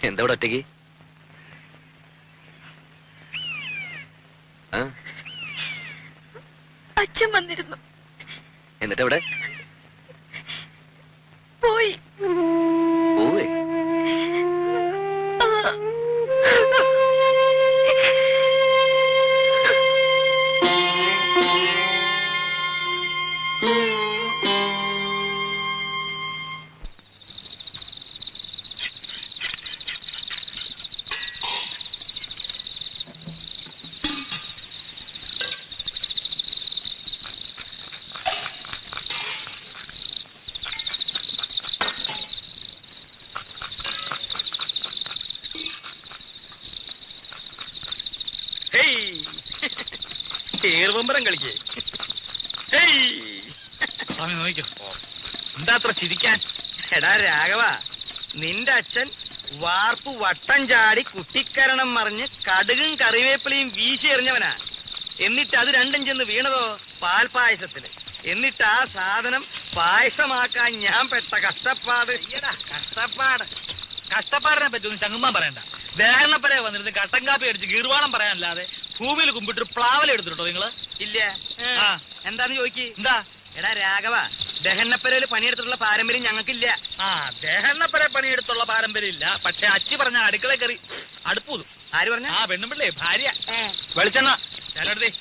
എന്താ ഇവിടെ ഒറ്റയ്ക്ക്? അച്ഛൻ വന്നിരുന്നു. എന്നിട്ട് എവിടെ പോയി? പോവേ? ഏറുപമ്പരം കളിക്കേ. സ്വാമി നോക്കിക്കോ. എന്താ അത്ര ചിരിക്കാൻ? എടാ രാഘവ, നിന്റെ അച്ഛൻ വാർപ്പ് വട്ടം ചാടി കുട്ടിക്കരണം മറിഞ്ഞ് കടുകും കറിവേപ്പിലയും വീശി എറിഞ്ഞവനാ. എന്നിട്ട് അത് രണ്ടും ചെന്ന് വീണതോ പാൽപായസത്തില്. എന്നിട്ട് ആ സാധനം പായസമാക്കാൻ ഞാൻ പെട്ട കഷ്ടപ്പാട്. കഷ്ടപ്പാടിനെ പറ്റി ഒന്നും ചങ്ങുമ്മാൻ പറയണ്ട. ദേഹണ്ണപ്പരെ വന്നിരുന്ന് കട്ടൻ കാപ്പി അടിച്ച് ഗീർവാണം പറയാനല്ലാതെ ഭൂമിയിൽ കുമ്പിട്ട് പ്ലാവല എടുത്തിട്ടോ നിങ്ങള്? ഇല്ല. എന്താന്ന് ചോദിക്ക്. എന്താ? എടാ രാഘവ, ദഹന്നപ്പരയില് പണിയെടുത്തിട്ടുള്ള പാരമ്പര്യം ഞങ്ങൾക്കില്ല. ദേഹണ്ണപ്പരെ പണിയെടുത്തുള്ള പാരമ്പര്യം ഇല്ല. പക്ഷെ അച്ചി പറഞ്ഞ അടുക്കള കയറി അടുപ്പൂതും. ആര് പറഞ്ഞ? പെണ്ണുമ്പിള്ളേ, ഭാര്യ. വെളിച്ചെണ്ണ ഞാനെടുത്തേ.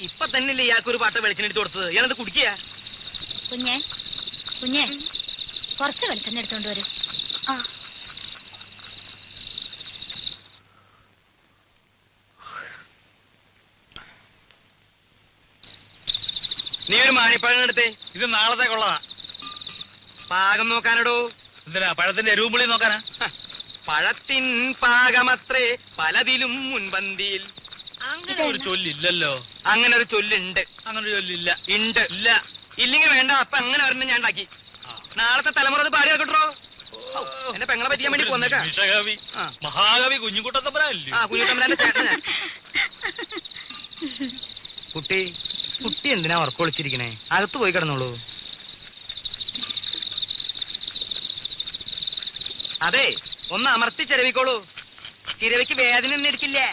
ഇപ്പൊ തന്നെയല്ലേ ഇയാൾക്കൊരു പാട്ട വെളിച്ചെണ്ണ എടുത്ത് കൊടുത്തത്. ഇയാളത് കുടിക്കുക. കുഞ്ഞേ കുഞ്ഞേ, കുറച്ച് വെളിച്ചെണ്ണ എടുത്തോണ്ട് വരും. നീ ഒരു മാണിപ്പഴം എടുത്തേ. ഇത് നാളത്തേക്കുള്ളതാ. പാകം നോക്കാനടോ. എന്തിനാ? പഴത്തിന്റെ എരുവുമ്പുളി നോക്കാനാ? പഴത്തിൻ പാകമത്രേ പലതിലും മുൻപന്തിയിൽ. അങ്ങനെ ഒരു ചൊല്ലില്ലല്ലോ. അങ്ങനെ ഒരു ചൊല്ലുണ്ട്. അങ്ങനെ ഒരു ചൊല്ലില്ല. ഉണ്ട്. ഇല്ല. ഇല്ലെങ്കിൽ വേണ്ട. അപ്പൊ അങ്ങനെ ഒരെണ്ണം ഞാൻ ഉണ്ടാക്കി. നാളത്തെ തലമുറ അത് പാടി വെക്കട്ടോ. എന്നെ പെങ്ങളെ പറ്റിക്കാൻ വേണ്ടി പോന്നേക്കാ. മഹാകവി കുഞ്ഞുകുട്ടത്തമ്പലല്ലേ? കുഞ്ഞുകുട്ടമ്പലാന്റെ ചേട്ടനാ. കുട്ടി കുട്ടി എന്തിനാ ഉറക്കൊളിച്ചിരിക്കണേ? അകത്ത് പോയി കിടന്നോളൂ. അതെ, ഒന്ന് അമർത്തി ചിരവിക്കോളൂ. ചിരവിക്ക് വേദന ഒന്നും എടുക്കില്ലേ.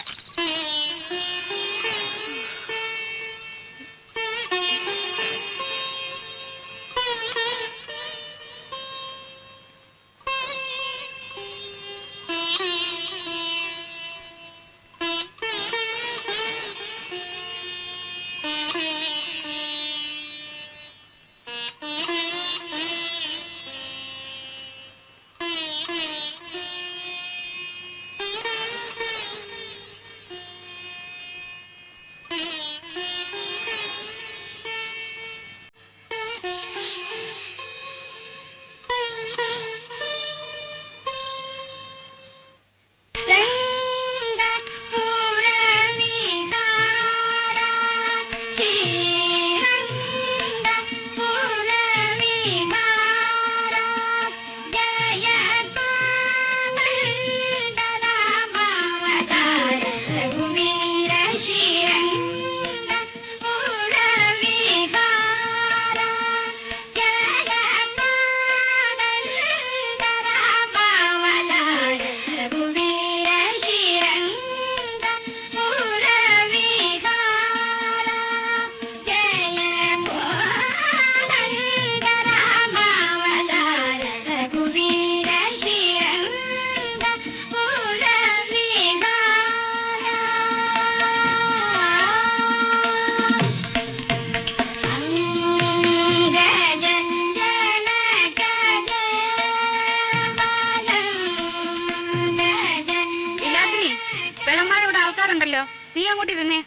നീ അങ്ങോട്ടിരുന്നേ.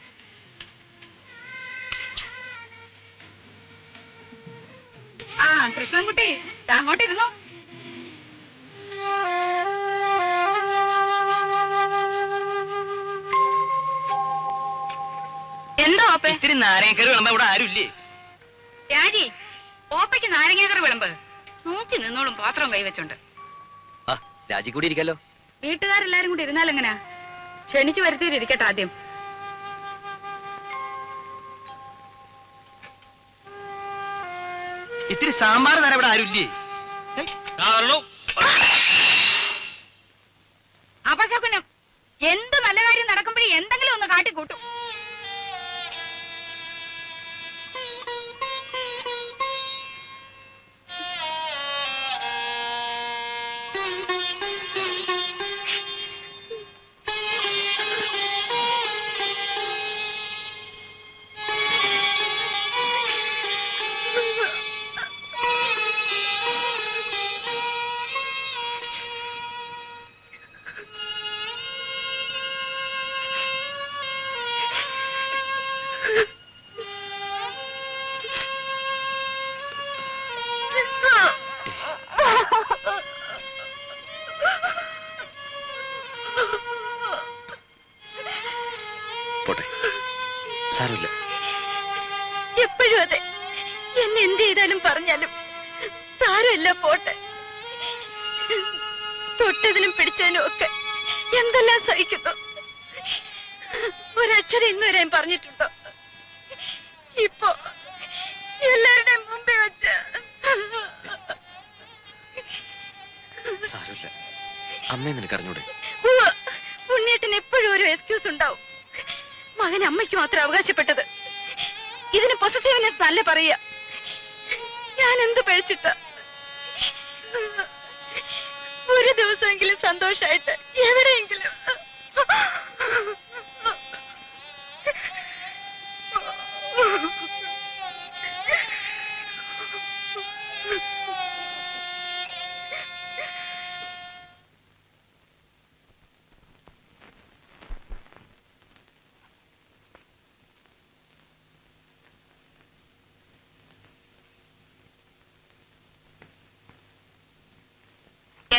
കൃഷ്ണൻകുട്ടി അങ്ങോട്ടിരുന്നോ. എന്താ ഓപ്പ? ഇത്തിരി നാരങ്ങക്കറി വിളമ്പ ഇവിടെ ആരുമില്ലേ? രാജി, ഓപ്പയ്ക്ക് നാരങ്ങക്കറി വിളമ്പ്. നോക്കി നിന്നോളും പാത്രം കൈവച്ചോണ്ട്. രാജി കൂടി ഇരിക്കാലോ. വീട്ടുകാരെല്ലാരും കൂടി ഇരുന്നാലെങ്ങനാ? ക്ഷണിച്ചു വരുത്തിയിട്ടിരിക്കട്ടെ ആദ്യം. ഇത്തിരി സാമ്പാർ തരാൻ ഇവിടെ ആരുമില്ലേ? എന്നെ എന്ത് ചെയ്താലും പറഞ്ഞാലും സാരമില്ല, പോട്ടെ. തൊട്ടതിനും പിടിച്ചതിനും ഒക്കെ എന്തെല്ലാം സഹിക്കുന്നു. ഒരക്ഷരം ഇന്നുവരെ പറഞ്ഞിട്ടുണ്ടോ? ഇപ്പൊ എല്ലാവരുടെയും മുമ്പേ വെച്ച് സാരമില്ല, അമ്മയെ നിനക്ക് അറിഞ്ഞൂടെ? ഉണ്ണിയേട്ടന് എപ്പോഴും ഒരു എക്സ്ക്യൂസ് ഉണ്ടാവും. മകൻ അമ്മയ്ക്ക് മാത്രം അവകാശപ്പെട്ടത്. ഇതിന് പൊസസീവ്നെസ് നല്ല പറയുക. ഞാൻ എന്ത് പഴിച്ചിട്ട? ഒരു ദിവസമെങ്കിലും സന്തോഷായിട്ട് എവിടെയെങ്കിലും.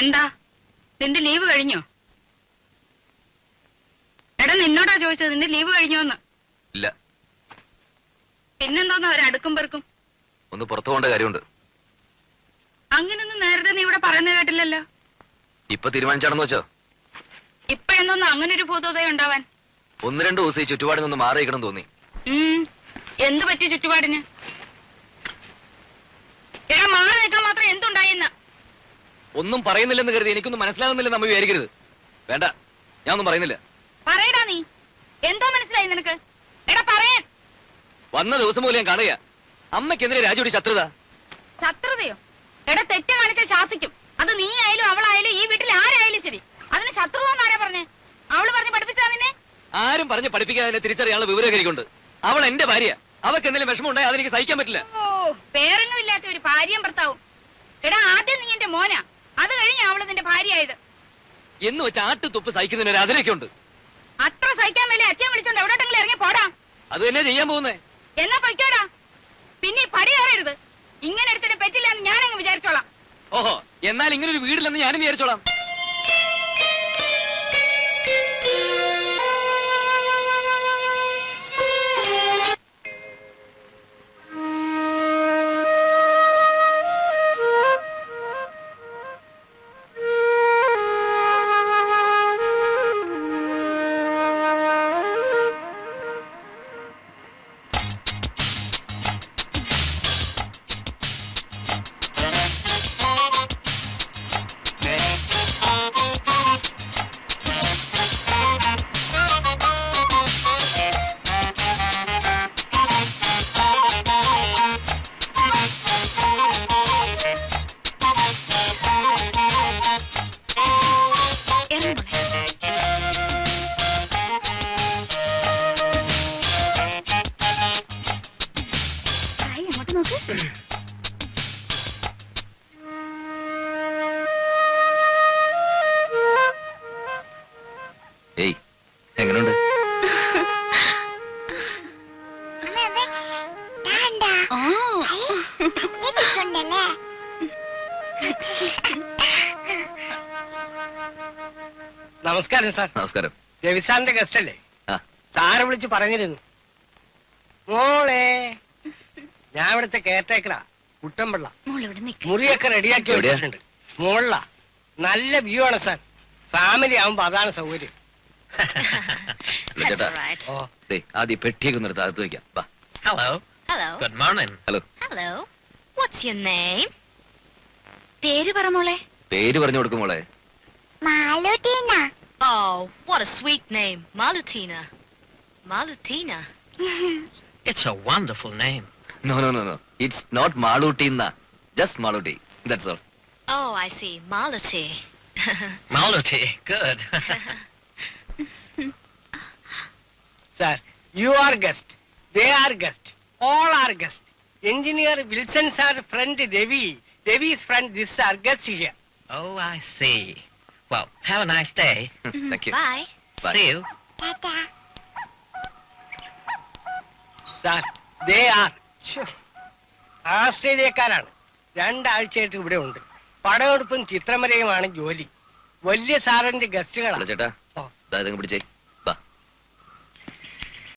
എന്താ നിന്റെ ലീവ് കഴിഞ്ഞോ? എടാ നിന്നോടാ ചോദിച്ചത്, നിന്റെ ലീവ് കഴിഞ്ഞോന്ന്. ഇല്ല. പിന്നെന്തോന്ന് അവരടുക്കും പെറുക്കും? ഒന്ന് പുറത്തു പോകേണ്ട കാര്യമുണ്ട്. അങ്ങനൊന്നും നേരത്തെ നീ ഇവിടെ പറയുന്നത് കേട്ടില്ലല്ലോ. ഇപ്പൊ തീരുമാനിച്ചാണെന്ന് വെച്ചോ? ഇപ്പഴെന്തോന്ന് അങ്ങനെ ഒരു ഭൂതോദയം ഉണ്ടാവാൻ? 1-2 ദിവസം ഈ ചുറ്റുപാടിൽ നിന്ന് മാറിയിക്കണം തോന്നി. എന്ത് പറ്റി ചുറ്റുപാടിന്? എടാ മാറി നിൽക്കാൻ മാത്രം എന്തുണ്ടായെന്ന്? ഒന്നും പറയുന്നില്ലെന്ന് കരുതി എനിക്കൊന്നും മനസ്സിലാകുന്നില്ലെന്ന് നമ്മ വിചാരിക്കരുത്. വേണ്ട, ഞാൻ ഒന്നും പറയുന്നില്ല. പറയടാ, നീ എന്തോ മനസ്സിലായി നിനക്ക്? എടാ പറയാൻ. വന്ന ദിവസം പോലും ഞാൻ കാണുക. അമ്മയ്ക്കെതിരെ രാജുവിടെ ശത്രുത. ശത്രുതയോ? എടാ തെറ്റ് കാണിച്ച ശാസിക്കും. അത് നീ ആയാലും അവളായാലും ഈ വീട്ടിൽ ആരായാലും ശരി. അതിന് ശത്രുത ആരാ പറഞ്ഞേ? അവള് പറഞ്ഞ് പഠിപ്പിച്ചാ നിന്നെ? ആരും പറഞ്ഞ് പഠിപ്പിക്കാതെ തിരിച്ചറിയാനുള്ള വിവരകരിക്കുണ്ട്. അവൾ എന്റെ ഭാര്യ. അവർക്ക് എന്തെങ്കിലും വിഷമം ഉണ്ടായി അതെനിക്ക് സഹിക്കാൻ പറ്റില്ല. ഓ, പേരെങ്ങും ഇല്ലാത്ത ഒരു ഭാര്യയും ഭർത്താവും. എടാ ആദ്യം നീ എന്റെ മോനാ, അത് കഴിഞ്ഞ അവള് നിന്റെ ഭാര്യയായത്. എന്ന് വെച്ച് ആട്ടുതുപ്പ് സഹിക്കുന്നതിന് അതിലൊക്കെ ഉണ്ട്. അത്ര സഹിക്കാൻ മേലെ അച്ഛൻ വിളിച്ചോണ്ട് എവിടോട്ടെങ്കിലും ഇറങ്ങി പോടാ. അത് തന്നെ ചെയ്യാൻ പോകുന്നേ. എന്നാ പൊയ്ക്കോടാ. പിന്നെ പടി കയറരുത്. ഇങ്ങനെ എടുത്തിട്ട് പറ്റില്ല എന്ന് ഞാനങ്ങ് വിചാരിച്ചോളാം. ഓഹോ, എന്നാൽ ഇങ്ങനെ ഒരു വീടില്ലെന്ന് ഞാനും വിചാരിച്ചോളാം. ഏയ്, എങ്ങനെയുണ്ട്? നമസ്കാരം സാർ. നമസ്കാരം. രവിസാറിന്റെ ഗസ്റ്റ് അല്ലേ? ആ. സാറ് വിളിച്ച് പറഞ്ഞിരുന്നു. മോളെ, ഞാൻ ഇവിടുത്തെ കെയർടേക്കറാ, കുട്ടമ്പിള്ള. മുറിയൊക്കെ റെഡിയാക്കി എവിടെയാ? വെച്ചിട്ടുണ്ട്. മോളിലാ. നല്ല വ്യൂ ആണ് സാർ. ഫാമിലി ആവുമ്പോ അതാണ് സൗകര്യം. ചേട്ടാ, ഓ, ദേ, ആദ്യം പെട്ടിയൊക്കെ ഒന്ന് എടുത്ത് അകത്ത് വെക്കാം. വാ. Hello. Hello. Good morning. Hello. Hello. What's your name? പേര് പറ മോളെ. പേര് പറഞ്ഞു കൊടുക്കും മോളെ. മാലുട്ടീന. Oh, what a sweet name. Malutina. Malutina. It's a wonderful name. No, no, no, no. It's not Malutina. Just Maluti. That's all. Oh, I see. Maluti. Maluti. Good. Sir, you are guest, they are guest, all are guest. Engineer Wilson sir friend Ravi, രവി's friend this are guest here. Oh, I see. Well, have a nice day. Thank you. Bye. Bye. See you. Sir, they are ആസ്ട്രേലിയക്കാരാണ്. 2 ആഴ്ചയായിട്ട് ഇവിടെ ഉണ്ട്. പടമെടുപ്പും ചിത്രമരയുമാണ് ജോലി. വലിയ സാറിന്റെ hello ഗസ്റ്റുകളാണ്. ചേട്ടാ, ഓ. ഇതാ ഇതങ്ങ് പിടിച്ചേ.